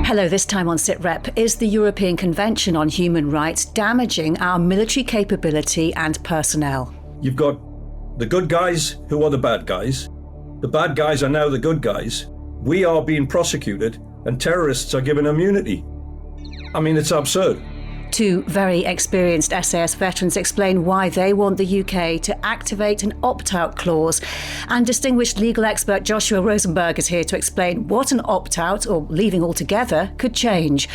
Hello, this time on Sitrep, is the European Convention on Human Rights damaging our military capability and personnel? You've got the good guys who are the bad guys. The bad guys are now the good guys. We are being prosecuted and terrorists are given immunity. I mean, it's absurd. Two very experienced SAS veterans explain why they want the UK to activate an opt-out clause. And distinguished legal expert Joshua Rozenberg is here to explain what an opt-out, or leaving altogether, could change.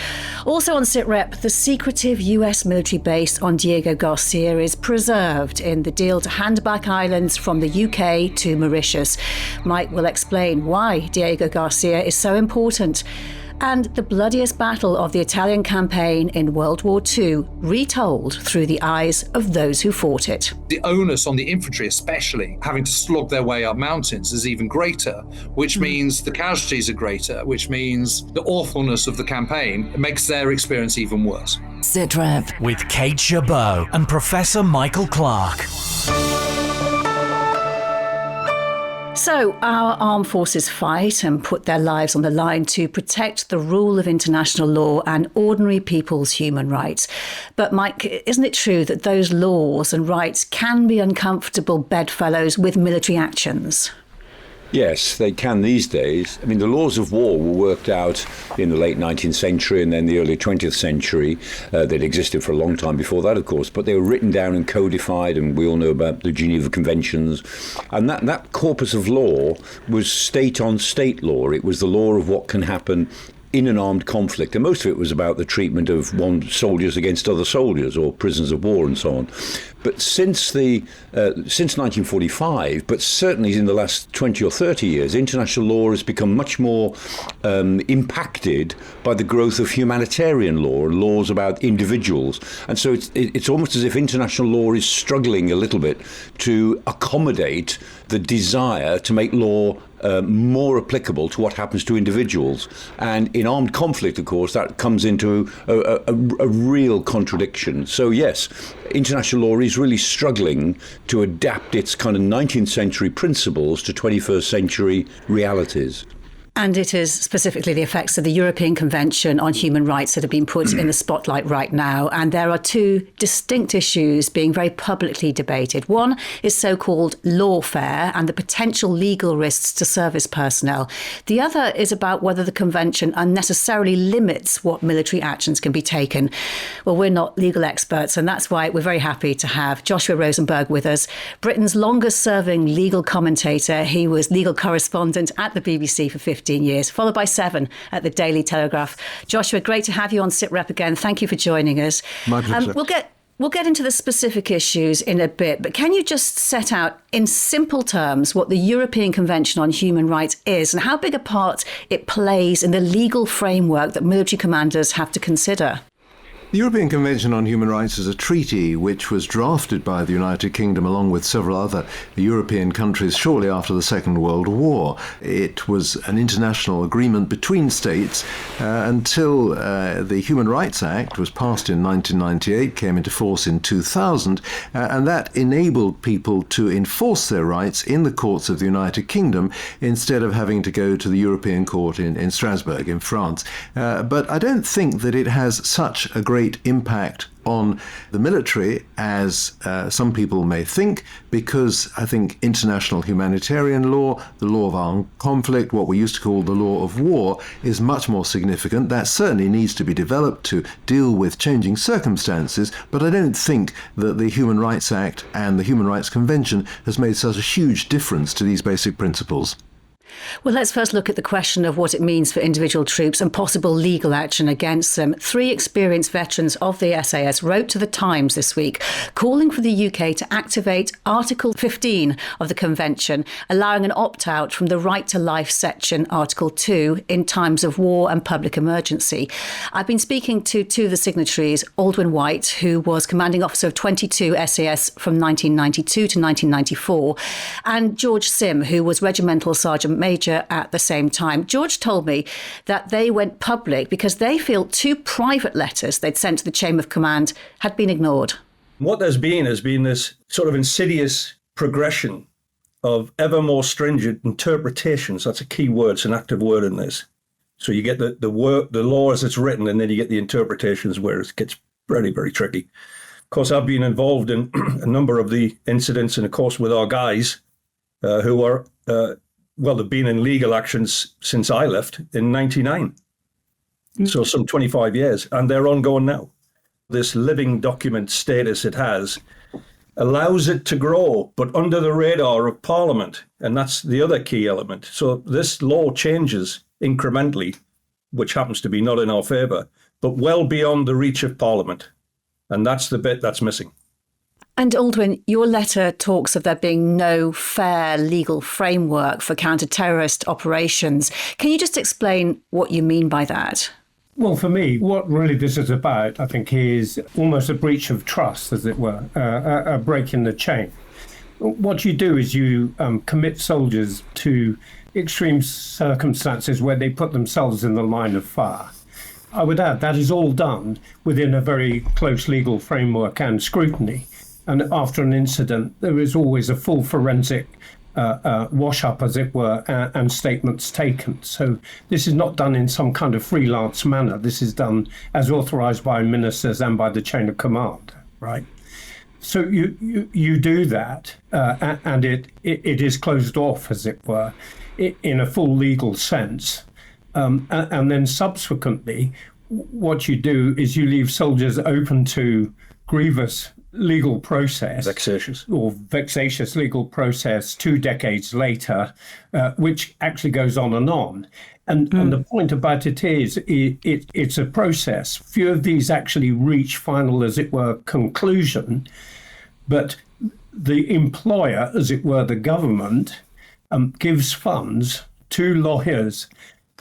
Also on Sitrep, the secretive US military base on Diego Garcia is preserved in the deal to hand back islands from the UK to Mauritius. Mike will explain why Diego Garcia is so important. And the bloodiest battle of the Italian campaign in World War II, retold through the eyes of those who fought it. The onus on the infantry, especially having to slog their way up mountains, is even greater, which means the casualties are greater, which means the awfulness of the campaign makes their experience even worse. Sitrep with Kate Chabot and Professor Michael Clarke. So, our armed forces fight and put their lives on the line to protect the rule of international law and ordinary people's human rights. But, Mike, isn't it true that those laws and rights can be uncomfortable bedfellows with military actions? Yes, they can these days. I mean, the laws of war were worked out in the late 19th century and then the early 20th century. They'd existed for a long time before that, of course, but they were written down and codified, and we all know about the Geneva Conventions. And that corpus of law was state-on-state law. It was the law of what can happen in an armed conflict, and most of it was about the treatment of soldiers against other soldiers or prisoners of war and so on. But since 1945, but certainly in the last 20 or 30 years, international law has become much more impacted by the growth of humanitarian law and laws about individuals. And so it's almost as if international law is struggling a little bit to accommodate the desire to make law more applicable to what happens to individuals. And in armed conflict, of course, that comes into a real contradiction. So yes, international law is really struggling to adapt its kind of 19th century principles to 21st century realities. And it is specifically the effects of the European Convention on Human Rights that have been put in the spotlight right now. And there are two distinct issues being very publicly debated. One is so-called lawfare and the potential legal risks to service personnel. The other is about whether the Convention unnecessarily limits what military actions can be taken. Well, we're not legal experts, and that's why we're very happy to have Joshua Rozenberg with us, Britain's longest-serving legal commentator. He was legal correspondent at the BBC for 15 years, followed by 7 at the Daily Telegraph. Joshua, great to have you on Sitrep again. Thank you for joining us. My pleasure. We'll get into the specific issues in a bit, but can you just set out in simple terms what the European Convention on Human Rights is and how big a part it plays in the legal framework that military commanders have to consider? The European Convention on Human Rights is a treaty which was drafted by the United Kingdom along with several other European countries shortly after the Second World War. It was an international agreement between states until the Human Rights Act was passed in 1998, came into force in 2000, and that enabled people to enforce their rights in the courts of the United Kingdom instead of having to go to the European Court in Strasbourg in France. But I don't think that it has such a great impact on the military as some people may think, because I think international humanitarian law, the law of armed conflict, what we used to call the law of war, is much more significant. That certainly needs to be developed to deal with changing circumstances, but I don't think that the Human Rights Act and the Human Rights Convention has made such a huge difference to these basic principles. Well, let's first look at the question of what it means for individual troops and possible legal action against them. 3 experienced veterans of the SAS wrote to the Times this week, calling for the UK to activate Article 15 of the Convention, allowing an opt-out from the right to life section, Article 2, in times of war and public emergency. I've been speaking to 2 of the signatories, Aldwyn White, who was commanding officer of 22 SAS from 1992 to 1994, and George Sim, who was regimental sergeant major at the same time. George told me that they went public because they feel 2 private letters they'd sent to the chain of command had been ignored. What has been this sort of insidious progression of ever more stringent interpretations. That's a key word. It's an active word in this. So you get the law as it's written, and then you get the interpretations where it gets very, very tricky. Of course, I've been involved in a number of the incidents, and of course with our guys who are, they've been in legal actions since I left in 99. So some 25 years, and they're ongoing now. This living document status it has allows it to grow, but under the radar of Parliament. And that's the other key element. So this law changes incrementally, which happens to be not in our favour, but well beyond the reach of Parliament. And that's the bit that's missing. And Aldwyn, your letter talks of there being no fair legal framework for counter-terrorist operations. Can you just explain what you mean by that? Well, for me, what really this is about, I think, is almost a breach of trust, as it were, a break in the chain. What you do is you commit soldiers to extreme circumstances where they put themselves in the line of fire. I would add that is all done within a very close legal framework and scrutiny. And after an incident, there is always a full forensic wash-up, as it were, and statements taken. So this is not done in some kind of freelance manner. This is done as authorised by ministers and by the chain of command, right? So you do that, and it is closed off, as it were, in a full legal sense. And then subsequently, what you do is you leave soldiers open to grievous legal process, vexatious legal process 2 decades later, which actually goes on and on. And the point about it is, it's a process. Few of these actually reach final, as it were, conclusion, but the employer, as it were, the government, gives funds to lawyers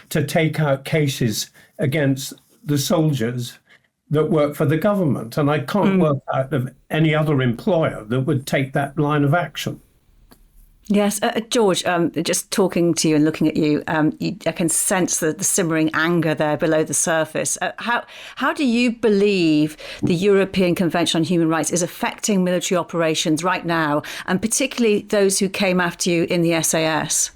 to take out cases against the soldiers that work for the government. And I can't work out of any other employer that would take that line of action. Yes, George, just talking to you and looking at you, I can sense the simmering anger there below the surface. How do you believe the European Convention on Human Rights is affecting military operations right now, and particularly those who came after you in the SAS?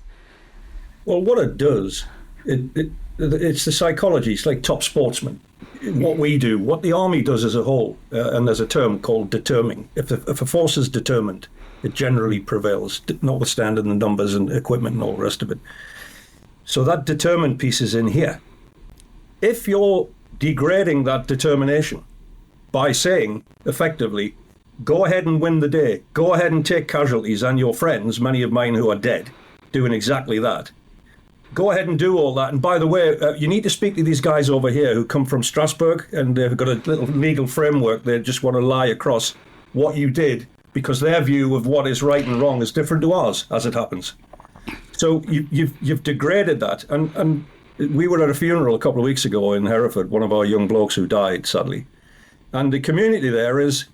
Well, what it does, it's the psychology. It's like top sportsmen. What we do, what the army does as a whole, and there's a term called determining. If a force is determined, it generally prevails, notwithstanding the numbers and equipment and all the rest of it. So that determined piece is in here. If you're degrading that determination by saying, effectively, go ahead and win the day, go ahead and take casualties, and your friends, many of mine who are dead, doing exactly that, go ahead and do all that. And by the way, you need to speak to these guys over here who come from Strasbourg, and they've got a little legal framework. They just want to lie across what you did, because their view of what is right and wrong is different to ours, as it happens. So you've degraded that. And we were at a funeral a couple of weeks ago in Hereford, one of our young blokes who died, sadly. And the community there is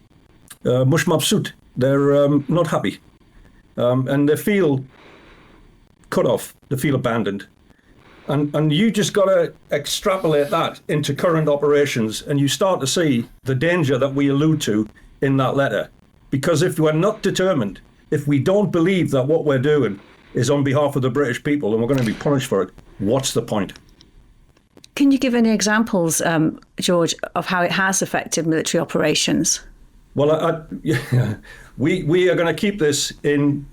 mush mabsut. They're not happy. And they feel cut off. They feel abandoned. And you just got to extrapolate that into current operations, and you start to see the danger that we allude to in that letter. Because if we're not determined, if we don't believe that what we're doing is on behalf of the British people and we're going to be punished for it, what's the point? Can you give any examples, George, of how it has affected military operations? Well, we are going to keep this in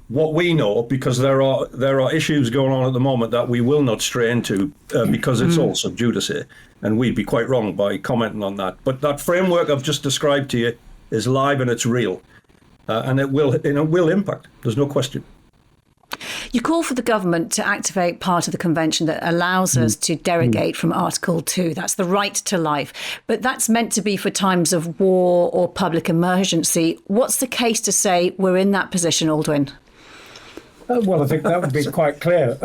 what we know, because there are issues going on at the moment that we will not stray into because it's all sub judice, and we'd be quite wrong by commenting on that. But that framework I've just described to you is live and it's real, and it will impact. There's no question. You call for the government to activate part of the convention that allows us to derogate from Article 2. That's the right to life. But that's meant to be for times of war or public emergency. What's the case to say we're in that position, Aldwyn? Well, I think that would be quite clear.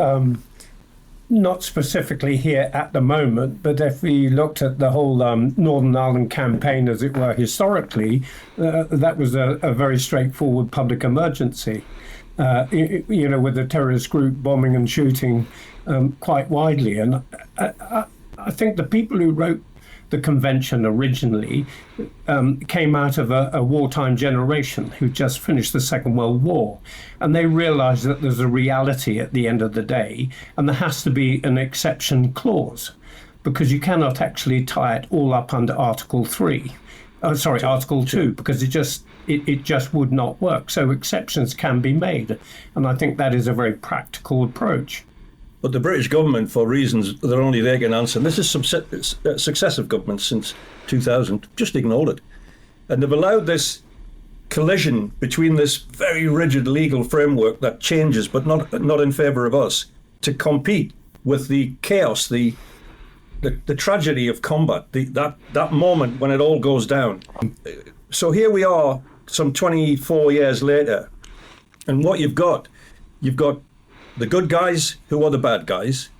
Not specifically here at the moment, but if we looked at the whole Northern Ireland campaign, as it were, historically, that was a very straightforward public emergency, with the terrorist group bombing and shooting quite widely. And I think the people who wrote the convention originally came out of a wartime generation who just finished the Second World War. And they realized that there's a reality at the end of the day, and there has to be an exception clause, because you cannot actually tie it all up under Article 3. Article 2, because it just would not work. So exceptions can be made. And I think that is a very practical approach. But the British government, for reasons that only they can answer, and this is successive governments since 2000, just ignored it. And they've allowed this collision between this very rigid legal framework that changes, but not in favour of us, to compete with the chaos, the tragedy of combat, that moment when it all goes down. So here we are, some 24 years later, and what you've got the good guys who are the bad guys.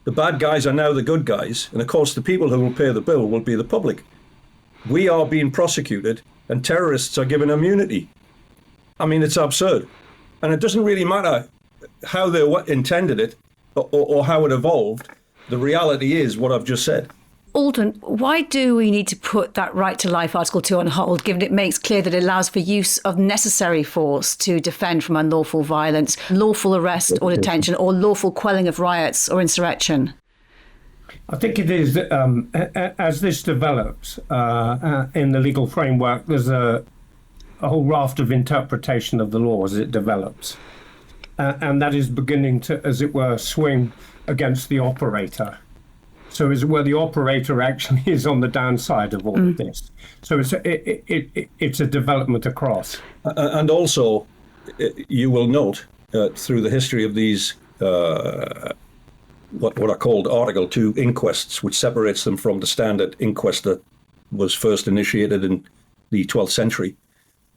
The bad guys are now the good guys. And of course, the people who will pay the bill will be the public. We are being prosecuted and terrorists are given immunity. I mean, it's absurd. And it doesn't really matter how they intended it or how it evolved. The reality is what I've just said. Alden, why do we need to put that right to life Article 2 on hold, given it makes clear that it allows for use of necessary force to defend from unlawful violence, lawful arrest or detention, or lawful quelling of riots or insurrection? I think it is, as this develops in the legal framework, there's a whole raft of interpretation of the law as it develops. And that is beginning to, as it were, swing against the operator. So as it were, the operator actually is on the downside of all of this. So it's a development across. And also, you will note through the history of these what are called Article 2 inquests, which separates them from the standard inquest that was first initiated in the 12th century,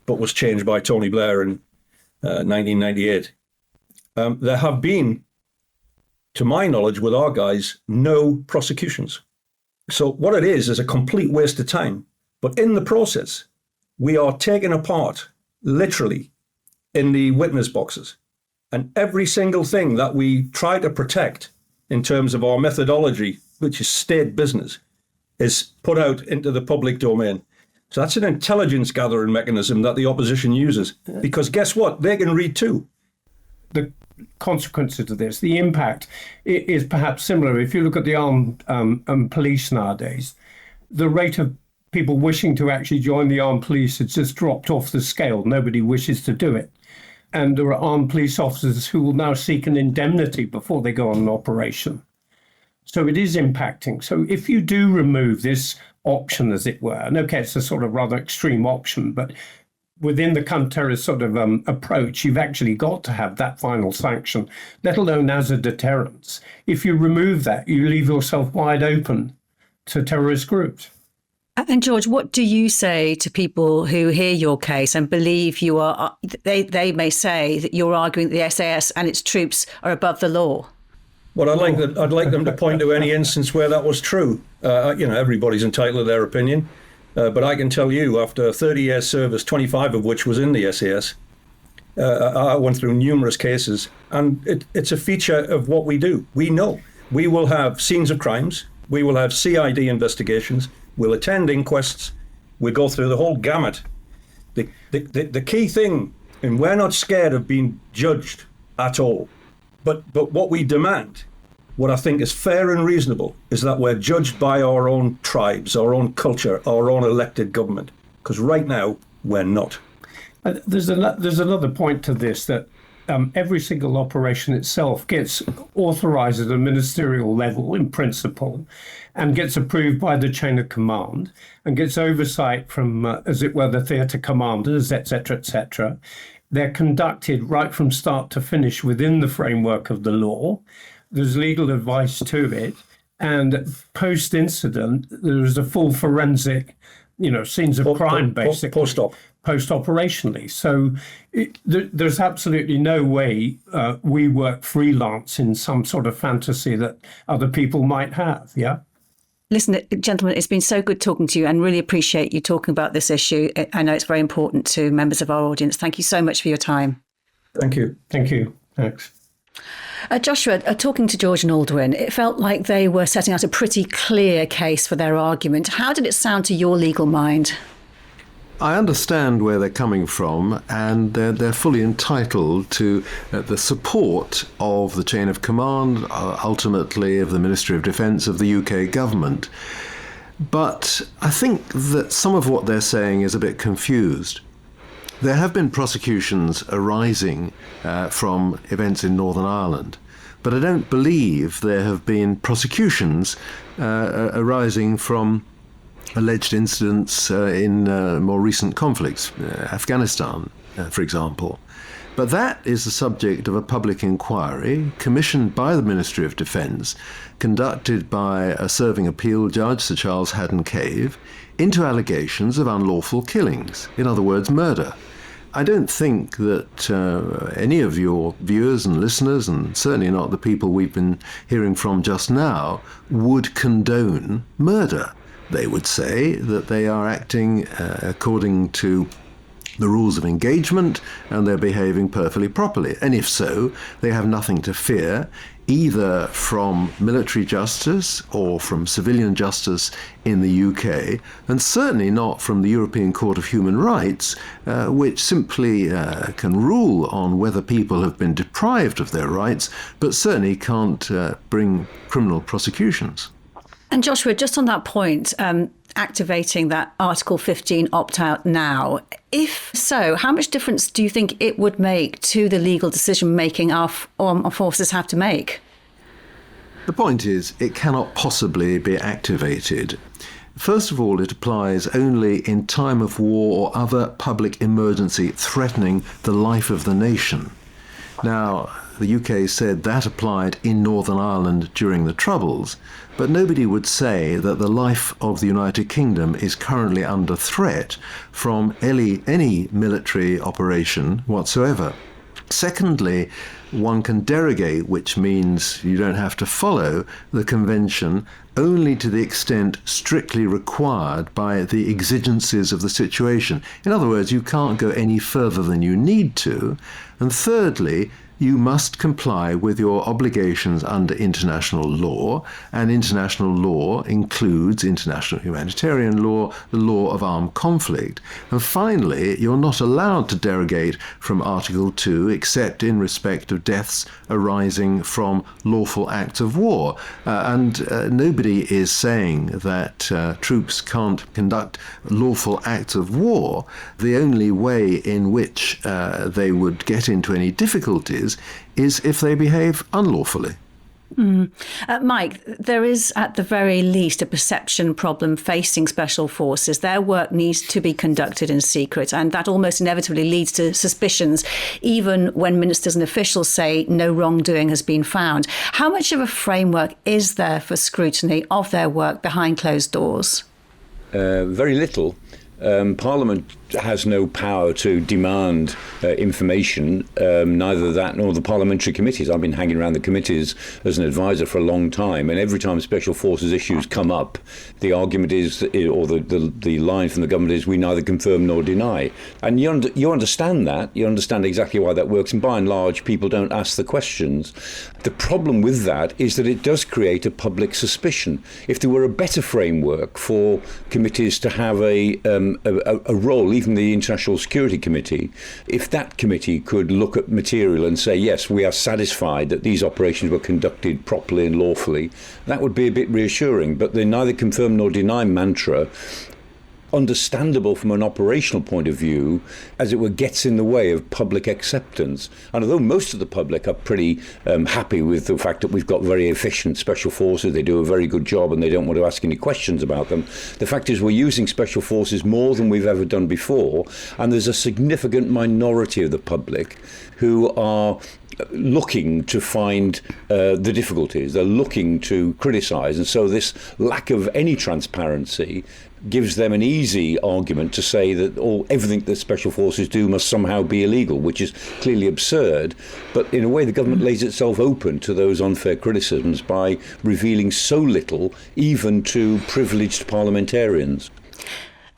but was changed by Tony Blair in 1998. There have been, to my knowledge, with our guys, no prosecutions. So what it is a complete waste of time. But in the process, we are taken apart, literally, in the witness boxes. And every single thing that we try to protect in terms of our methodology, which is state business, is put out into the public domain. So that's an intelligence gathering mechanism that the opposition uses. Because guess what? They can read too. The consequences of this, the impact is perhaps similar. If you look at the armed police nowadays, the rate of people wishing to actually join the armed police has just dropped off the scale. Nobody wishes to do it. And there are armed police officers who will now seek an indemnity before they go on an operation. So it is impacting. So if you do remove this option, as it were, and okay, it's a sort of rather extreme option, but within the counter-terrorist sort of approach, you've actually got to have that final sanction, let alone as a deterrence. If you remove that, you leave yourself wide open to terrorist groups. And George, what do you say to people who hear your case and believe you are, they may say that you're arguing that the SAS and its troops are above the law? Well, I'd like them to point to any instance where that was true. Everybody's entitled to their opinion. But I can tell you, after 30 years service, 25 of which was in the SAS, I went through numerous cases, and it's a feature of what we do. We know we will have scenes of crimes, we will have CID investigations, we'll attend inquests, we'll go through the whole gamut. The key thing, and we're not scared of being judged at all, but what we demand, what I think is fair and reasonable, is that we're judged by our own tribes, our own culture, our own elected government. Because right now, we're not. There's another point to this, that every single operation itself gets authorised at a ministerial level in principle and gets approved by the chain of command and gets oversight from, as it were, the theatre commanders, etc., etc. They're conducted right from start to finish within the framework of the law. There's legal advice to it, and post-incident, there's a full forensic, scenes of crime, basically. Post-operationally. So there's absolutely no way we work freelance in some sort of fantasy that other people might have, yeah? Listen, gentlemen, it's been so good talking to you and really appreciate you talking about this issue. I know it's very important to members of our audience. Thank you so much for your time. Thank you. Thank you. Thanks. Joshua, talking to George and Aldwin, it felt like they were setting out a pretty clear case for their argument. How did it sound to your legal mind? I understand where they're coming from, and they're fully entitled to the support of the chain of command, ultimately of the Ministry of Defence of the UK government. But I think that some of what they're saying is a bit confused. There have been prosecutions arising from events in Northern Ireland, but I don't believe there have been prosecutions arising from alleged incidents in more recent conflicts, Afghanistan, for example. But that is the subject of a public inquiry commissioned by the Ministry of Defence, conducted by a serving appeal judge, Sir Charles Haddon-Cave, into allegations of unlawful killings, in other words, murder. I don't think that any of your viewers and listeners, and certainly not the people we've been hearing from just now, would condone murder. They would say that they are acting according to the rules of engagement and they're behaving perfectly properly. And if so, they have nothing to fear, either from military justice or from civilian justice in the UK, and certainly not from the European Court of Human Rights, which simply can rule on whether people have been deprived of their rights, but certainly can't bring criminal prosecutions. And Joshua, just on that point, activating that Article 15 opt-out now, if so, how much difference do you think it would make to the legal decision-making our forces have to make? The point is, it cannot possibly be activated. First of all, it applies only in time of war or other public emergency threatening the life of the nation. Now, the UK said that applied in Northern Ireland during the Troubles, but nobody would say that the life of the United Kingdom is currently under threat from any military operation whatsoever. Secondly, one can derogate, which means you don't have to follow the convention only to the extent strictly required by the exigencies of the situation. In other words, you can't go any further than you need to. And thirdly, you must comply with your obligations under international law, and international law includes international humanitarian law, the law of armed conflict. And finally, you're not allowed to derogate from Article 2 except in respect of deaths arising from lawful acts of war. And nobody is saying that troops can't conduct lawful acts of war. The only way in which they would get into any difficulties is if they behave unlawfully. Mike, there is at the very least a perception problem facing special forces. Their work needs to be conducted in secret, and that almost inevitably leads to suspicions, even when ministers and officials say no wrongdoing has been found. How much of a framework is there for scrutiny of their work behind closed doors? Very little. Parliament has no power to demand information, neither that nor the parliamentary committees. I've been hanging around the committees as an advisor for a long time, and every time special forces issues come up, the argument is, or the line from the government is, we neither confirm nor deny. And you understand that. You understand exactly why that works, and by and large, people don't ask the questions. The problem with that is that it does create a public suspicion. If there were a better framework for committees to have a role, even the International Security Committee, if that committee could look at material and say, yes, we are satisfied that these operations were conducted properly and lawfully, that would be a bit reassuring. But the neither confirm nor deny mantra, understandable from an operational point of view, as it were, gets in the way of public acceptance. And although most of the public are pretty happy with the fact that we've got very efficient special forces, they do a very good job and they don't want to ask any questions about them, the fact is we're using special forces more than we've ever done before, and there's a significant minority of the public who are looking to find the difficulties. They're looking to criticise, and so this lack of any transparency gives them an easy argument to say that everything that special forces do must somehow be illegal, which is clearly absurd. But in a way, the government lays itself open to those unfair criticisms by revealing so little, even to privileged parliamentarians.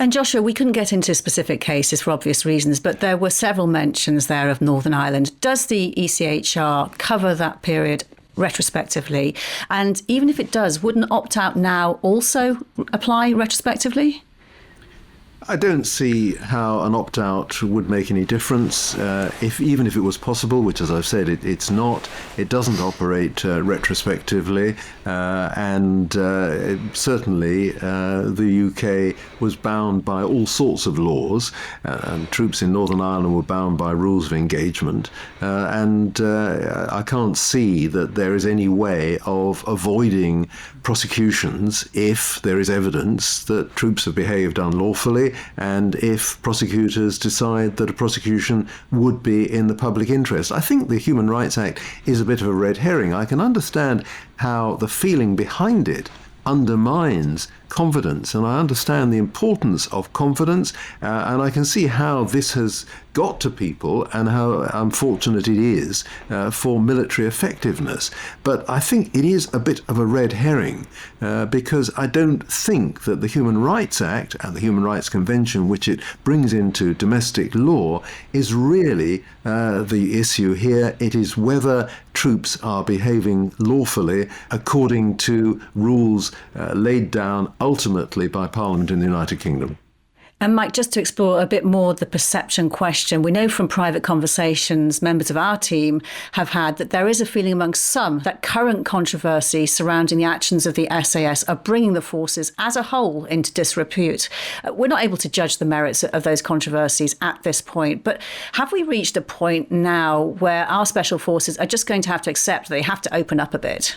And Joshua, we couldn't get into specific cases for obvious reasons, but there were several mentions there of Northern Ireland. Does the ECHR cover that period retrospectively? And even if it does, wouldn't opt-out now also apply retrospectively? I don't see how an opt-out would make any difference. Even if it was possible, which, as I've said, it's not, it doesn't operate retrospectively. And certainly the UK was bound by all sorts of laws, and troops in Northern Ireland were bound by rules of engagement. And I can't see that there is any way of avoiding prosecutions if there is evidence that troops have behaved unlawfully, and if prosecutors decide that a prosecution would be in the public interest. I think the Human Rights Act is a bit of a red herring. I can understand how the feeling behind it undermines confidence, and I understand the importance of confidence, and I can see how this has got to people and how unfortunate it is for military effectiveness. But I think it is a bit of a red herring because I don't think that the Human Rights Act and the Human Rights Convention, which it brings into domestic law, is really the issue here. It is whether troops are behaving lawfully according to rules laid down ultimately by Parliament in the United Kingdom. And Mike, just to explore a bit more the perception question, we know from private conversations members of our team have had that there is a feeling amongst some that current controversy surrounding the actions of the SAS are bringing the forces as a whole into disrepute. We're not able to judge the merits of those controversies at this point, but have we reached a point now where our special forces are just going to have to accept they have to open up a bit?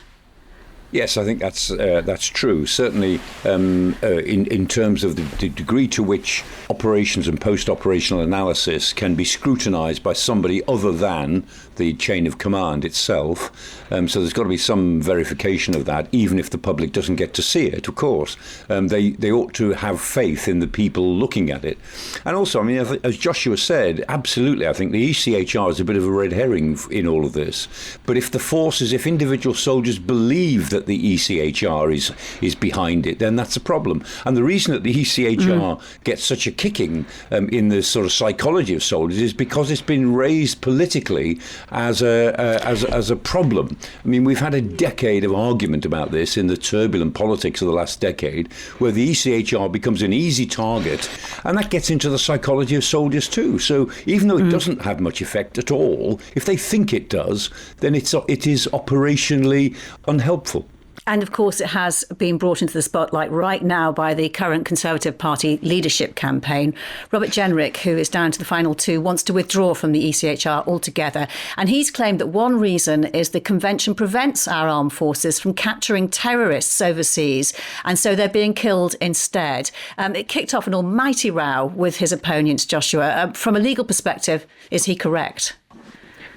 Yes, I think that's true. Certainly, in terms of the degree to which operations and post-operational analysis can be scrutinised by somebody other than the chain of command itself. So there's got to be some verification of that, even if the public doesn't get to see it. Of course, they ought to have faith in the people looking at it. And also, I mean, as Joshua said, absolutely, I think the ECHR is a bit of a red herring in all of this. But if the forces, if individual soldiers believe that the ECHR is behind it, then that's a problem. And the reason that the ECHR gets such a kicking in the sort of psychology of soldiers is because it's been raised politically as a problem. I mean, we've had a decade of argument about this in the turbulent politics of the last decade, where the ECHR becomes an easy target, and that gets into the psychology of soldiers too. So even though it doesn't have much effect at all, if they think it does, then it is operationally unhelpful. And of course, it has been brought into the spotlight right now by the current Conservative Party leadership campaign. Robert Jenrick, who is down to the final two, wants to withdraw from the ECHR altogether. And he's claimed that one reason is the convention prevents our armed forces from capturing terrorists overseas. And so they're being killed instead. It kicked off an almighty row with his opponents, Joshua. From a legal perspective, is he correct?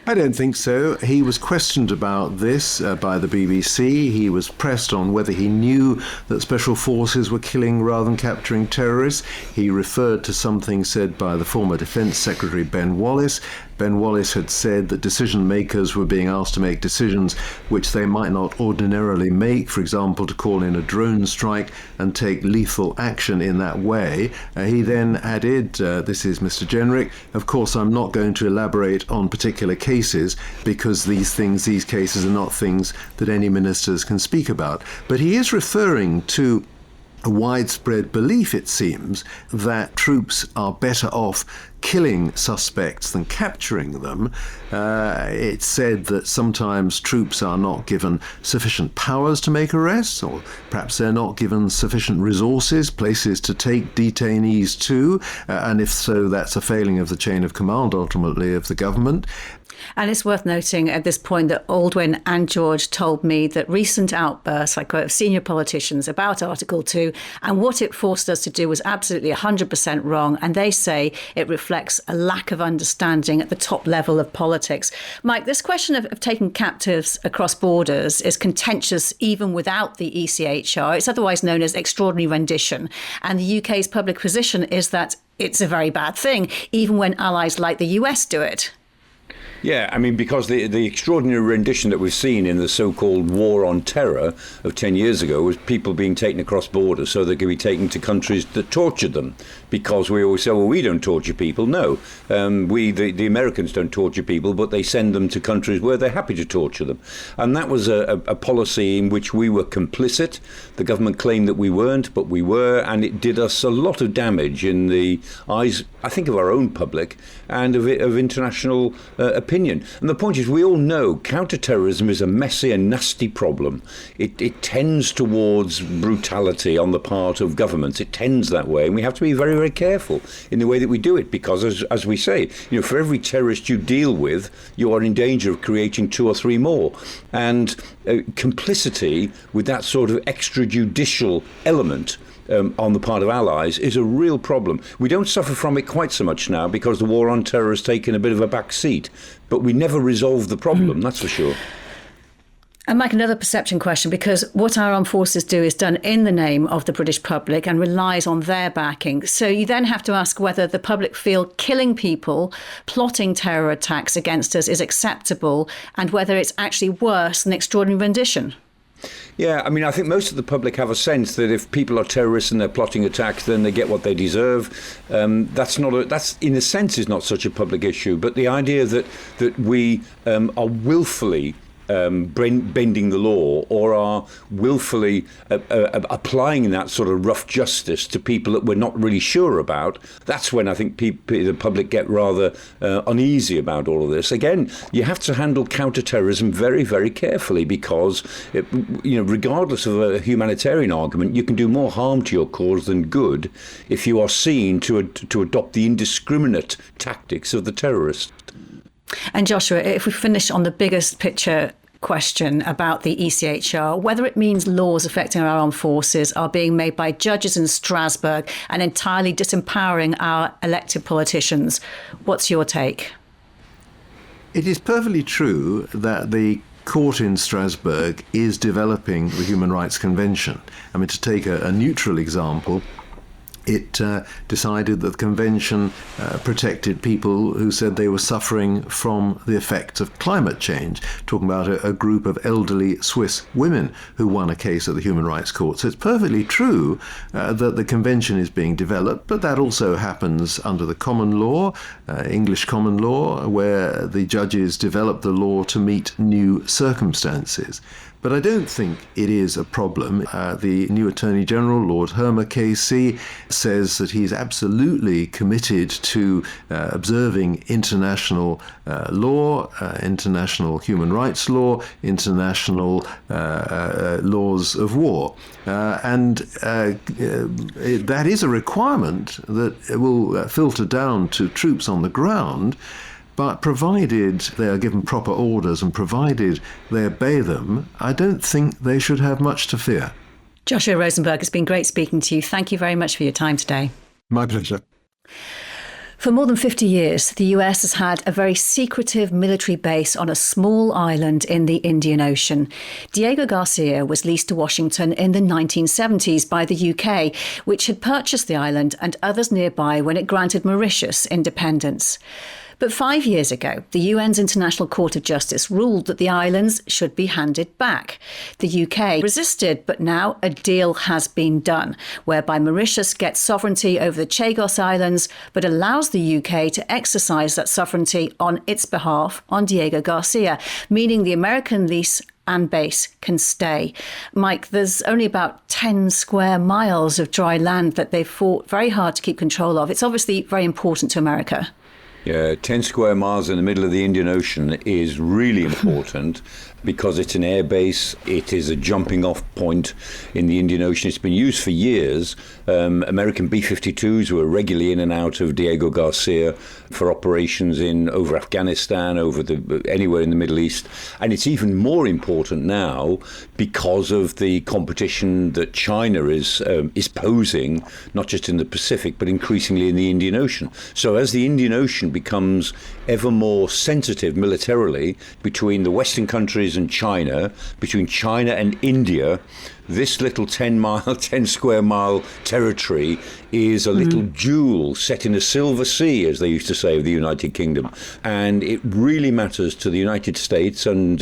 I don't think so. He was questioned about this by the BBC. He was pressed on whether he knew that special forces were killing rather than capturing terrorists. He referred to something said by the former Defence Secretary Ben Wallace. Ben Wallace had said that decision makers were being asked to make decisions which they might not ordinarily make, for example, to call in a drone strike and take lethal action in that way. He then added, this is Mr. Jenrick, of course I'm not going to elaborate on particular cases because these cases are not things that any ministers can speak about. But he is referring to a widespread belief, it seems, that troops are better off killing suspects than capturing them. It's said that sometimes troops are not given sufficient powers to make arrests, or perhaps they're not given sufficient resources, places to take detainees to, and if so, that's a failing of the chain of command, ultimately, of the government. And it's worth noting at this point that Aldwyn and George told me that recent outbursts, I quote, of senior politicians about Article 2 and what it forced us to do was absolutely 100% wrong. And they say it reflects a lack of understanding at the top level of politics. Mike, this question of taking captives across borders is contentious even without the ECHR. It's otherwise known as extraordinary rendition. And the UK's public position is that it's a very bad thing, even when allies like the US do it. Yeah, I mean, because the extraordinary rendition that we've seen in the so-called war on terror of 10 years ago was people being taken across borders so they could be taken to countries that tortured them. Because we always say, well, we don't torture people. No, the Americans don't torture people, but they send them to countries where they're happy to torture them. And that was a policy in which we were complicit. The government claimed that we weren't, but we were, and it did us a lot of damage in the eyes, I think, of our own public and of international opinion. And the point is, we all know counterterrorism is a messy and nasty problem. It tends towards brutality on the part of governments. It tends that way, and we have to be very, very careful in the way that we do it, because, as we say, for every terrorist you deal with, you are in danger of creating 2 or 3 more. And complicity with that sort of extrajudicial element on the part of allies is a real problem. We don't suffer from it quite so much now because the war on terror has taken a bit of a back seat, but we never resolved the problem, that's for sure. And Mike, another perception question, because what our armed forces do is done in the name of the British public and relies on their backing. So you then have to ask whether the public feel killing people, plotting terror attacks against us is acceptable, and whether it's actually worse than extraordinary rendition. Yeah, I mean, I think most of the public have a sense that if people are terrorists and they're plotting attacks, then they get what they deserve. That's in a sense is not such a public issue. But the idea that we are willfully bending the law or are willfully applying that sort of rough justice to people that we're not really sure about, that's when I think the public get rather uneasy about all of this. Again, you have to handle counterterrorism very, very carefully because, regardless of a humanitarian argument, you can do more harm to your cause than good if you are seen to adopt the indiscriminate tactics of the terrorist. And Joshua, if we finish on the biggest picture question about the ECHR, whether it means laws affecting our armed forces are being made by judges in Strasbourg and entirely disempowering our elected politicians, what's your take? It is perfectly true that the court in Strasbourg is developing the Human Rights Convention. I mean, to take a neutral example, it decided that the convention protected people who said they were suffering from the effects of climate change, talking about a group of elderly Swiss women who won a case at the Human Rights Court. So it's perfectly true that the convention is being developed, but that also happens under the common law, English common law, where the judges develop the law to meet new circumstances. But I don't think it is a problem. The new Attorney General, Lord Hermer KC, says that he's absolutely committed to observing international law, international human rights law, international laws of war. And that is a requirement that will filter down to troops on the ground. But provided they are given proper orders and provided they obey them, I don't think they should have much to fear. Joshua Rozenberg, it's been great speaking to you. Thank you very much for your time today. My pleasure. For more than 50 years, the US has had a very secretive military base on a small island in the Indian Ocean. Diego Garcia was leased to Washington in the 1970s by the UK, which had purchased the island and others nearby when it granted Mauritius independence. But 5 years ago, the UN's International Court of Justice ruled that the islands should be handed back. The UK resisted, but now a deal has been done, whereby Mauritius gets sovereignty over the Chagos Islands, but allows the UK to exercise that sovereignty on its behalf on Diego Garcia, meaning the American lease and base can stay. Mike, there's only about 10 square miles of dry land that they've fought very hard to keep control of. It's obviously very important to America. Yeah, 10 square miles in the middle of the Indian Ocean is really important because it's an air base. It is a jumping off point in the Indian Ocean. It's been used for years. American B-52s were regularly in and out of Diego Garcia for operations over Afghanistan, anywhere in the Middle East. And it's even more important now because of the competition that China is posing, not just in the Pacific, but increasingly in the Indian Ocean. So as the Indian Ocean becomes ever more sensitive militarily between the Western countries countries and China, between China and India, this little 10 square mile territory is a little jewel set in a silver sea, as they used to say of the United Kingdom. And it really matters to the United States and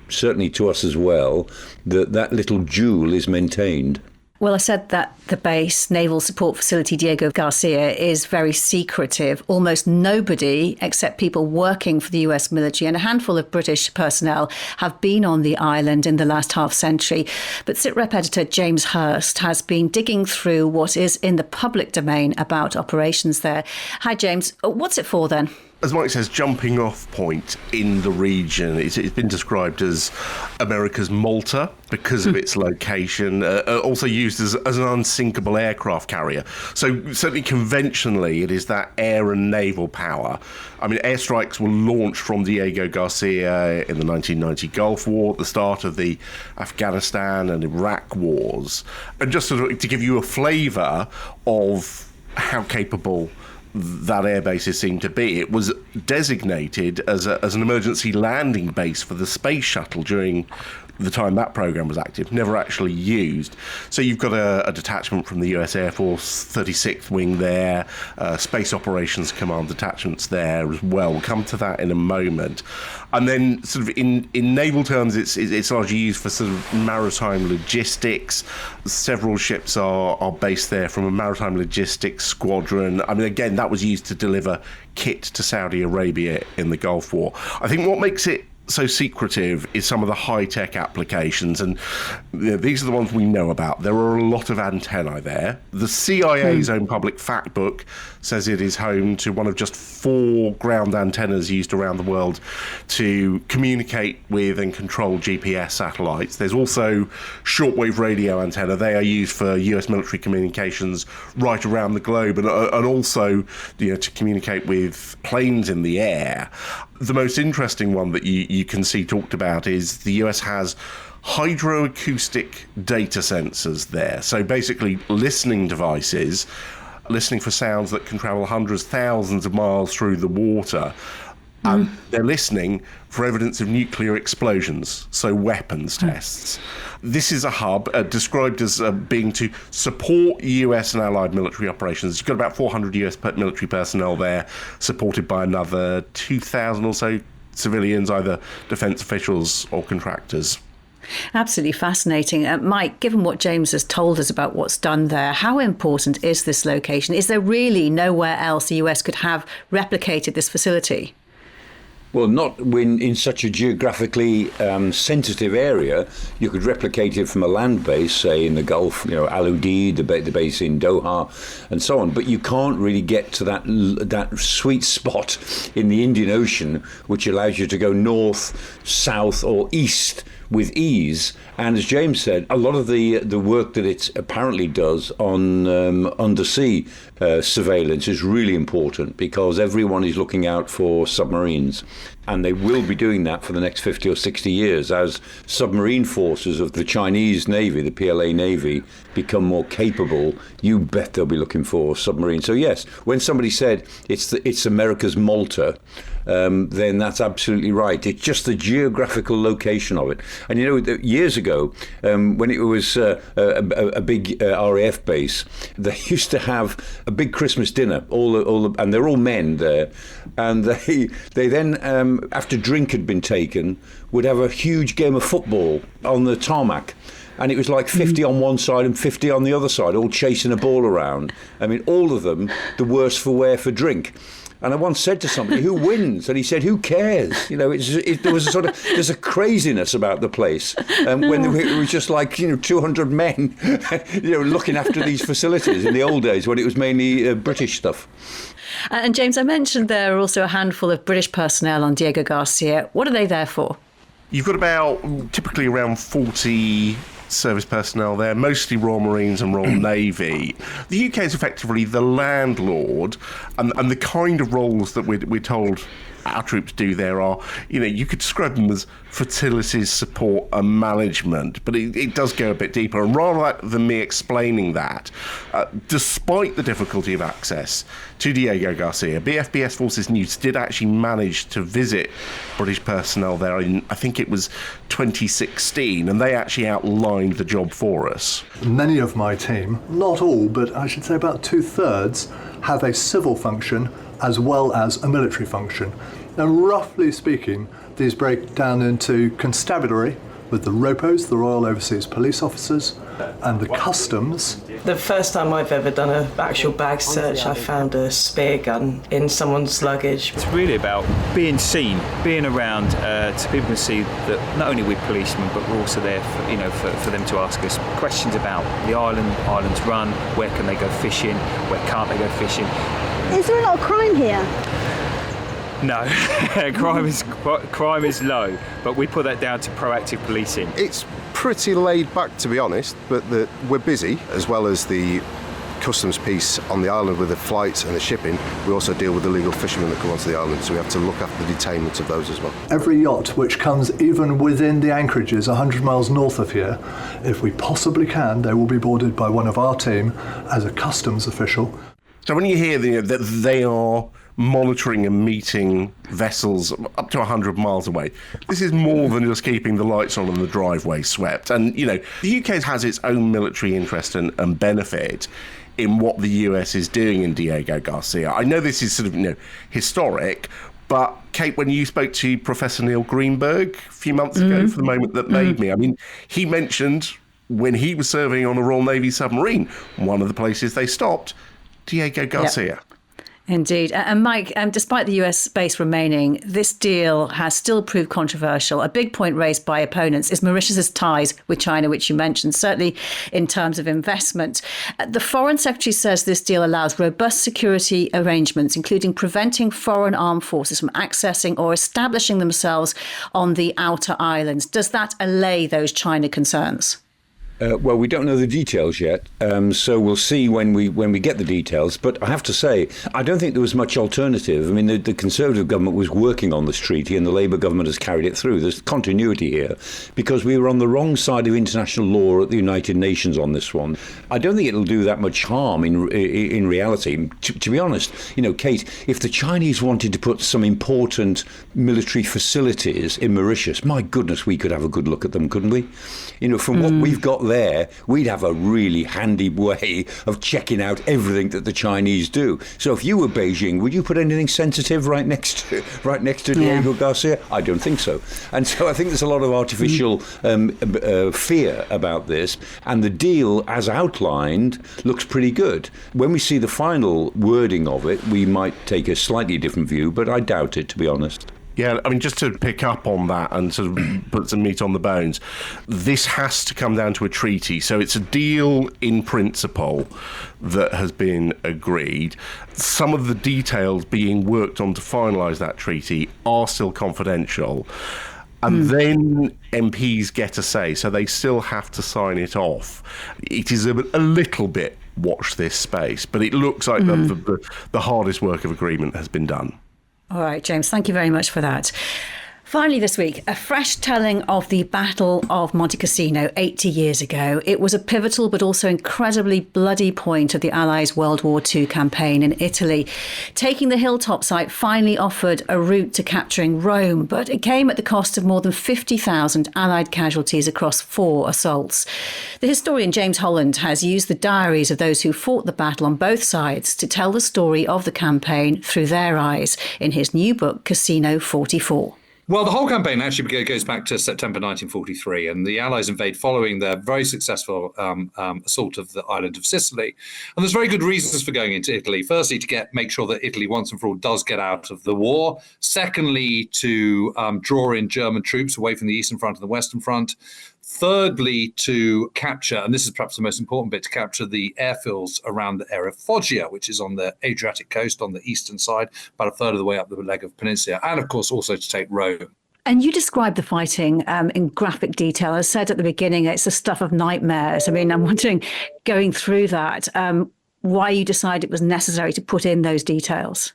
certainly to us as well that that little jewel is maintained. Well, I said that the base, Naval Support Facility Diego Garcia, is very secretive. Almost nobody, except people working for the US military and a handful of British personnel, have been on the island in the last half century. But Sitrep editor James Hurst has been digging through what is in the public domain about operations there. Hi, James. What's it for then? As Mike says, jumping off point in the region. It's been described as America's Malta because of its location, also used as an unsinkable aircraft carrier. So certainly conventionally, it is that air and naval power. I mean, airstrikes were launched from Diego Garcia in the 1990 Gulf War, at the start of the Afghanistan and Iraq wars. And just to give you a flavour of how capable that air bases seemed to be, it was designated as an emergency landing base for the space shuttle during the time that program was active, never actually used. So you've got a detachment from the US Air Force, 36th Wing there, Space Operations Command detachments there as well. We'll come to that in a moment. And then sort of in naval terms, it's largely used for sort of maritime logistics. Several ships are based there from a maritime logistics squadron. I mean, again, that was used to deliver kit to Saudi Arabia in the Gulf War. I think what makes it so secretive is some of the high-tech applications, and these are the ones we know about. There are a lot of antennae there. The CIA's own public fact book says it is home to one of just 4 ground antennas used around the world to communicate with and control GPS satellites. There's also shortwave radio antenna. They are used for US military communications right around the globe, and also to communicate with planes in the air. The most interesting one that you can see talked about is the US has hydroacoustic data sensors there. So basically listening devices, listening for sounds that can travel hundreds, thousands of miles through the water. And they're listening for evidence of nuclear explosions, so weapons tests. This is a hub described as being to support US and allied military operations. You've got about 400 US military personnel there, supported by another 2,000 or so civilians, either defence officials or contractors. Absolutely fascinating. Mike, given what James has told us about what's done there, how important is this location? Is there really nowhere else the US could have replicated this facility? Well, not when in such a geographically sensitive area. You could replicate it from a land base, say in the Gulf, Al Udeid, the base in Doha, and so on. But you can't really get to that sweet spot in the Indian Ocean, which allows you to go north, south, or east with ease. And as James said, a lot of the work that it apparently does on undersea surveillance is really important, because everyone is looking out for submarines. And they will be doing that for the next 50 or 60 years as submarine forces of the Chinese Navy, the PLA Navy, become more capable. You bet they'll be looking for submarines. So yes, when somebody said it's America's Malta, then that's absolutely right. It's just the geographical location of it. And years ago, when it was a big RAF base, they used to have a big Christmas dinner. And they're all men there, and they then, after drink had been taken, would have a huge game of football on the tarmac. And it was like 50 on one side and 50 on the other side, all chasing a ball around. I mean, all of them the worse for wear for drink. And I once said to somebody, who wins? And he said, who cares? There was there's a craziness about the place. When it was just like, 200 men, looking after these facilities in the old days when it was mainly British stuff. And James, I mentioned there are also a handful of British personnel on Diego Garcia. What are they there for? You've got typically around 40 service personnel there, mostly Royal Marines and Royal Navy. The UK is effectively the landlord, and the kind of roles that we're told our troops do there are, you could describe them as facilities, support and management, but it does go a bit deeper. And rather than me explaining that, despite the difficulty of access to Diego Garcia, BFBS Forces News did actually manage to visit British personnel there in, I think it was 2016, and they actually outlined the job for us. Many of my team, not all, but I should say about 2/3, have a civil function as well as a military function. And roughly speaking, these break down into constabulary with the ROPOs, the Royal Overseas Police Officers, and the customs. The first time I've ever done an actual bag search, I found a spear gun in someone's luggage. It's really about being seen, being around, so people can see that not only we're policemen, but we're also there for them to ask us questions about the island's run, where can they go fishing, where can't they go fishing. Is there a lot of crime here? No, crime is low, but we put that down to proactive policing. It's pretty laid back, to be honest, but we're busy, as well as the customs piece on the island with the flights and the shipping. We also deal with illegal fishermen that come onto the island, so we have to look after the detainment of those as well. Every yacht which comes even within the anchorages 100 miles north of here, if we possibly can, they will be boarded by one of our team as a customs official. So when you hear that they are monitoring and meeting vessels up to 100 miles away, this is more than just keeping the lights on and the driveway swept. And, the UK has its own military interest and benefit in what the US is doing in Diego Garcia. I know this is sort of, historic, but Kate, when you spoke to Professor Neil Greenberg a few months ago for the moment that made me, I mean, he mentioned when he was serving on a Royal Navy submarine, one of the places they stopped, Diego Garcia. Yep. Indeed. And Mike, despite the US base remaining, this deal has still proved controversial. A big point raised by opponents is Mauritius's ties with China, which you mentioned, certainly in terms of investment. The Foreign Secretary says this deal allows robust security arrangements, including preventing foreign armed forces from accessing or establishing themselves on the outer islands. Does that allay those China concerns? Well, we don't know the details yet, so we'll see when we get the details. But I have to say, I don't think there was much alternative. I mean, the Conservative government was working on this treaty, and the Labour government has carried it through. There's continuity here, because we were on the wrong side of international law at the United Nations on this one. I don't think it'll do that much harm in reality. To be honest, Kate, if the Chinese wanted to put some important military facilities in Mauritius, my goodness, we could have a good look at them, couldn't we? From what we've got there, we'd have a really handy way of checking out everything that the Chinese do. So if you were Beijing, would you put anything sensitive right next to Diego Garcia? I don't think so. And so I think there's a lot of artificial fear about this. And the deal, as outlined, looks pretty good. When we see the final wording of it, we might take a slightly different view, but I doubt it, to be honest. Yeah, I mean, just to pick up on that and sort of put some meat on the bones, this has to come down to a treaty. So it's a deal in principle that has been agreed. Some of the details being worked on to finalise that treaty are still confidential. And then MPs get a say, so they still have to sign it off. It is a little bit watch this space, but it looks like the hardest work of agreement has been done. All right, James, thank you very much for that. Finally this week, a fresh telling of the Battle of Monte Cassino 80 years ago. It was a pivotal but also incredibly bloody point of the Allies' World War II campaign in Italy. Taking the hilltop site finally offered a route to capturing Rome, but it came at the cost of more than 50,000 Allied casualties across 4 assaults. The historian James Holland has used the diaries of those who fought the battle on both sides to tell the story of the campaign through their eyes in his new book, Cassino 44. Well, the whole campaign actually goes back to September 1943, and the Allies invade following their very successful assault of the island of Sicily. And there's very good reasons for going into Italy. Firstly, to make sure that Italy once and for all does get out of the war. Secondly, to draw in German troops away from the Eastern Front and the Western Front. Thirdly, to capture, and this is perhaps the most important bit, to capture the airfields around the area of Foggia, which is on the Adriatic coast on the eastern side, about a third of the way up the leg of peninsula, and of course also to take Rome. And you described the fighting in graphic detail. As I said at the beginning, it's the stuff of nightmares. I mean, I'm wondering, going through that, why you decided it was necessary to put in those details.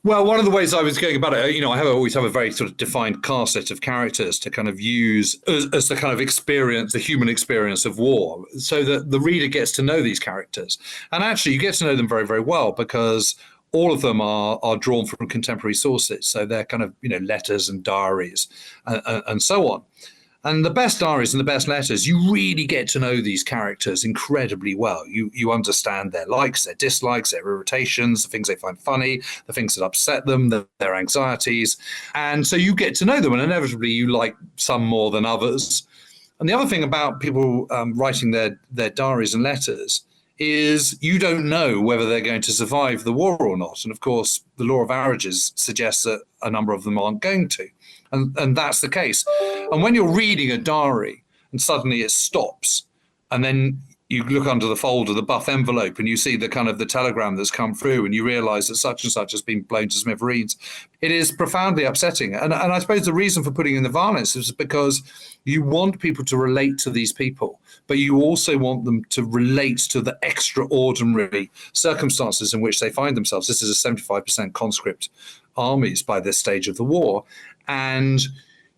Well, one of the ways I was going about it, I always have a very sort of defined cast set of characters to kind of use as the kind of experience, the human experience of war, so that the reader gets to know these characters. And actually, you get to know them very, very well because all of them are drawn from contemporary sources. So they're kind of, letters and diaries and so on. And the best diaries and the best letters, you really get to know these characters incredibly well. You understand their likes, their dislikes, their irritations, the things they find funny, the things that upset them, their anxieties. And so you get to know them, and inevitably you like some more than others. And the other thing about people writing their diaries and letters is you don't know whether they're going to survive the war or not. And of course, the law of averages suggests that a number of them aren't going to. And that's the case. And when you're reading a diary and suddenly it stops, and then you look under the folder, the buff envelope, and you see the kind of the telegram that's come through, and you realize that such and such has been blown to smithereens, it is profoundly upsetting. And I suppose the reason for putting in the violence is because you want people to relate to these people, but you also want them to relate to the extraordinary circumstances in which they find themselves. This is a 75% conscript armies by this stage of the war. And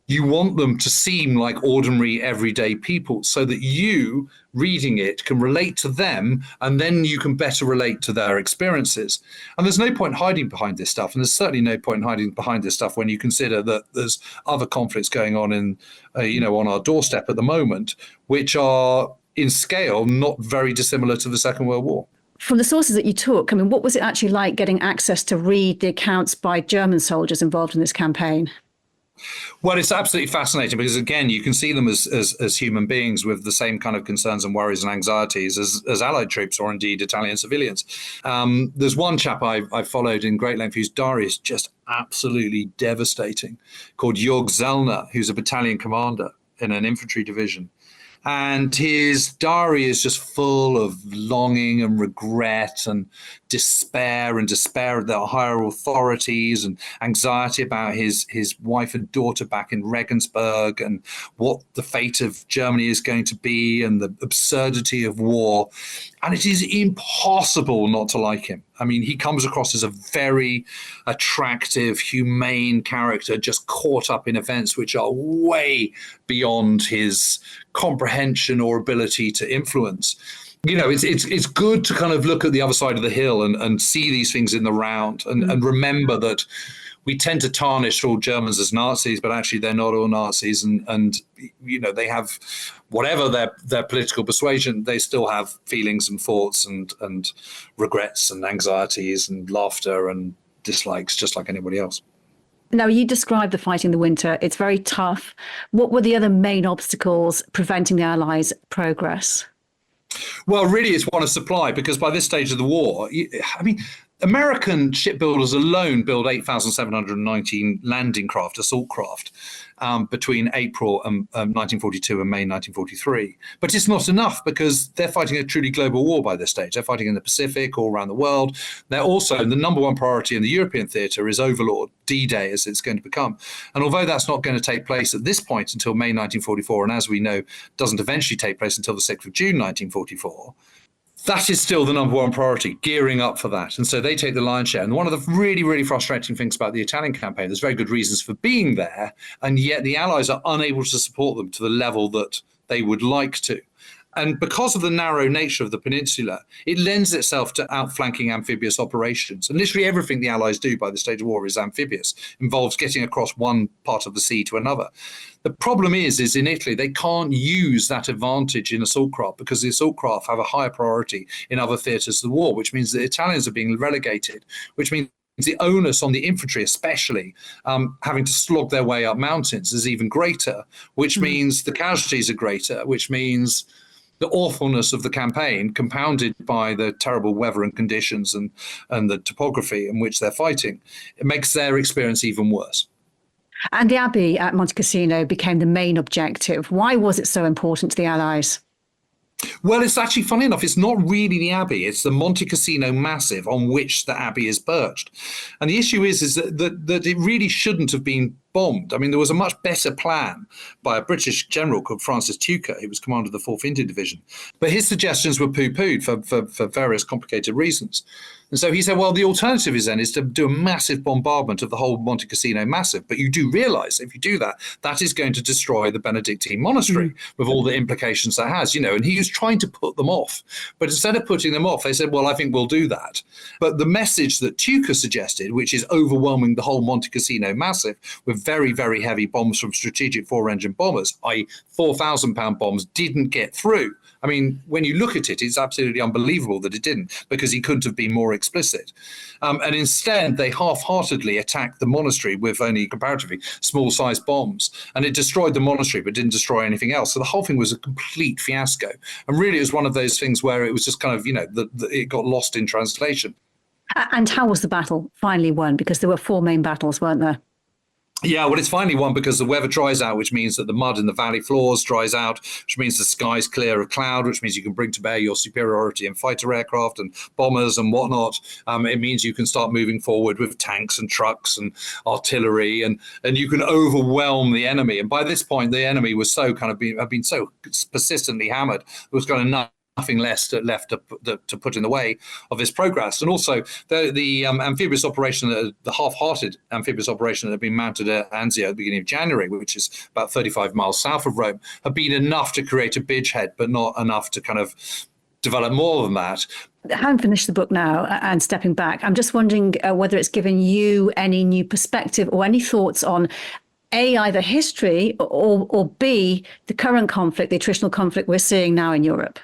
you want them to seem like ordinary, everyday people so that you, reading it, can relate to them, and then you can better relate to their experiences. And there's no point hiding behind this stuff. And there's certainly no point hiding behind this stuff when you consider that there's other conflicts going on on our doorstep at the moment, which are in scale not very dissimilar to the Second World War. From the sources that you took, what was it actually like getting access to read the accounts by German soldiers involved in this campaign? Well, it's absolutely fascinating because, again, you can see them as human beings with the same kind of concerns and worries and anxieties as Allied troops or indeed Italian civilians. There's one chap I followed in great length whose diary is just absolutely devastating, called Jörg Zellner, who's a battalion commander in an infantry division. And his diary is just full of longing and regret and despair of the higher authorities and anxiety about his wife and daughter back in Regensburg and what the fate of Germany is going to be and the absurdity of war. And it is impossible not to like him. He comes across as a very attractive, humane character, just caught up in events which are way beyond his comprehension or ability to influence. It's good to kind of look at the other side of the hill and see these things in the round and remember that we tend to tarnish all Germans as Nazis, but actually they're not all Nazis. And they have, whatever their political persuasion, they still have feelings and thoughts and regrets and anxieties and laughter and dislikes, just like anybody else. Now, you described the fight in the winter. It's very tough. What were the other main obstacles preventing the Allies' progress? Well, really, it's one of supply, because by this stage of the war, American shipbuilders alone build 8,719 landing craft, assault craft, between April 1942 and May 1943. But it's not enough because they're fighting a truly global war by this stage. They're fighting in the Pacific, all around the world. They're also, the number one priority in the European theatre is Overlord, D-Day as it's going to become. And although that's not going to take place at this point until May 1944, and as we know, doesn't eventually take place until the 6th of June 1944, that is still the number one priority, gearing up for that. And so they take the lion's share. And one of the really, really frustrating things about the Italian campaign, there's very good reasons for being there, and yet the Allies are unable to support them to the level that they would like to. And because of the narrow nature of the peninsula, it lends itself to outflanking amphibious operations. And literally everything the Allies do by the stage of war is amphibious, involves getting across one part of the sea to another. The problem is in Italy, they can't use that advantage in assault craft because the assault craft have a higher priority in other theatres of the war, which means the Italians are being relegated, which means the onus on the infantry, especially having to slog their way up mountains, is even greater, which means the casualties are greater, which means the awfulness of the campaign, compounded by the terrible weather and conditions and the topography in which they're fighting, it makes their experience even worse. And the Abbey at Monte Cassino became the main objective. Why was it so important to the Allies? Well, it's actually, funny enough, it's not really the Abbey. It's the Monte Cassino massive on which the Abbey is perched. And the issue is that it really shouldn't have been bombed. I mean, there was a much better plan by a British general called Francis Tucker, who was commander of the 4th Indian Division. But his suggestions were poo-pooed for various complicated reasons. And so he said, well, the alternative is to do a massive bombardment of the whole Monte Cassino massive. But you do realize if you do that, that is going to destroy the Benedictine monastery with all the implications that has, and he was trying to put them off. But instead of putting them off, they said, well, I think we'll do that. But the message that Tucker suggested, which is overwhelming the whole Monte Cassino massive with very, very heavy bombs from strategic 4-engine bombers, i.e. 4,000-pound bombs, didn't get through. I mean, when you look at it, it's absolutely unbelievable that it didn't, because he couldn't have been more explicit. And instead, they half-heartedly attacked the monastery with only comparatively small-sized bombs. And it destroyed the monastery, but didn't destroy anything else. So the whole thing was a complete fiasco. And really, it was one of those things where it was just kind of, it got lost in translation. And how was the battle finally won? Because there were 4 main battles, weren't there? Yeah, well, it's finally won because the weather dries out, which means that the mud in the valley floors dries out, which means the sky's clear of cloud, which means you can bring to bear your superiority in fighter aircraft and bombers and whatnot. It means you can start moving forward with tanks and trucks and artillery, and you can overwhelm the enemy. And by this point, the enemy was so had been so persistently hammered, there was kind of nothing left to put in the way of this progress. And also the amphibious operation, the half-hearted amphibious operation that had been mounted at Anzio at the beginning of January, which is about 35 miles south of Rome, had been enough to create a bridgehead, but not enough to kind of develop more than that. Having finished the book now and stepping back, I'm just wondering whether it's given you any new perspective or any thoughts on A, either history, or B, the current conflict, the attritional conflict we're seeing now in Europe.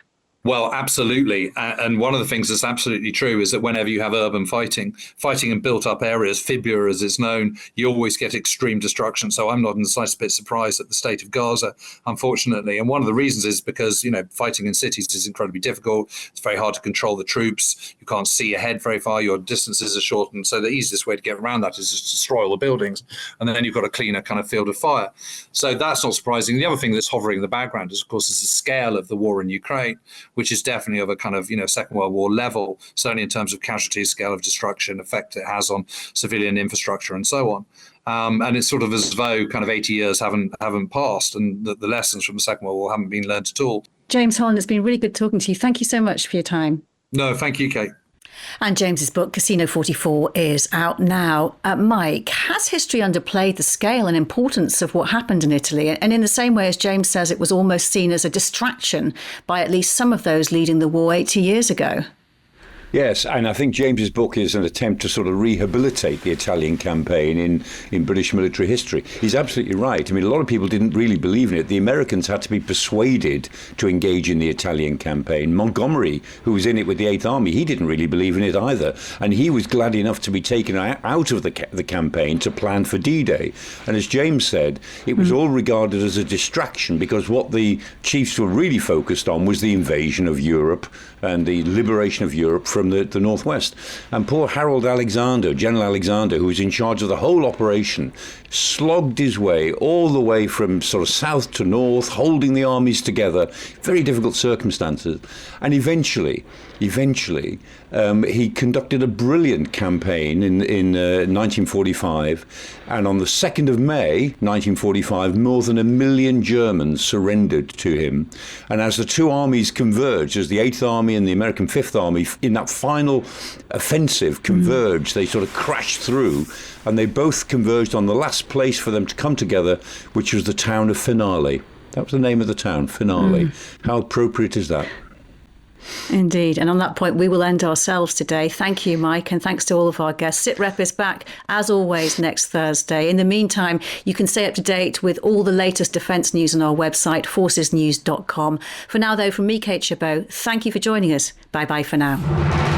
Well, absolutely. And one of the things that's absolutely true is that whenever you have urban fighting in built up areas, fibula as it's known, you always get extreme destruction. So I'm not in the slightest bit surprised at the state of Gaza, unfortunately. And one of the reasons is because, fighting in cities is incredibly difficult. It's very hard to control the troops. You can't see ahead very far. Your distances are shortened. So the easiest way to get around that is just to destroy all the buildings. And then you've got a cleaner kind of field of fire. So that's not surprising. The other thing that's hovering in the background is, of course, is the scale of the war in Ukraine, which is definitely of a kind of, Second World War level, certainly in terms of casualties, scale of destruction, effect it has on civilian infrastructure and so on. And it's sort of as though kind of 80 years haven't passed, and the lessons from the Second World War haven't been learned at all. James Holland, it's been really good talking to you. Thank you so much for your time. No, thank you, Kate. And James's book, Casino 44, is out now. Mike, has history underplayed the scale and importance of what happened in Italy? And in the same way as James says, it was almost seen as a distraction by at least some of those leading the war 80 years ago. Yes, and I think James's book is an attempt to sort of rehabilitate the Italian campaign in British military history. He's absolutely right. I mean, a lot of people didn't really believe in it. The Americans had to be persuaded to engage in the Italian campaign. Montgomery, who was in it with the 8th Army, he didn't really believe in it either. And he was glad enough to be taken out of the campaign to plan for D-Day. And as James said, it was all regarded as a distraction because what the chiefs were really focused on was the invasion of Europe and the liberation of Europe from the northwest. And poor Harold Alexander, General Alexander, who was in charge of the whole operation, slogged his way all the way from sort of south to north, holding the armies together, very difficult circumstances. And eventually, he conducted a brilliant campaign in 1945, and on the 2nd of May 1945, more than 1 million Germans surrendered to him. And as the two armies converged, as the 8th Army and the American 5th Army, in that final offensive converged, they sort of crashed through, and they both converged on the last place for them to come together, which was the town of Finale. That was the name of the town, Finale. How appropriate is that? Indeed. And on that point, we will end ourselves today. Thank you, Mike, and thanks to all of our guests. Sitrep is back, as always, next Thursday. In the meantime, you can stay up to date with all the latest defence news on our website, forcesnews.com. For now, though, from me, Kate Chabot, thank you for joining us. Bye-bye for now.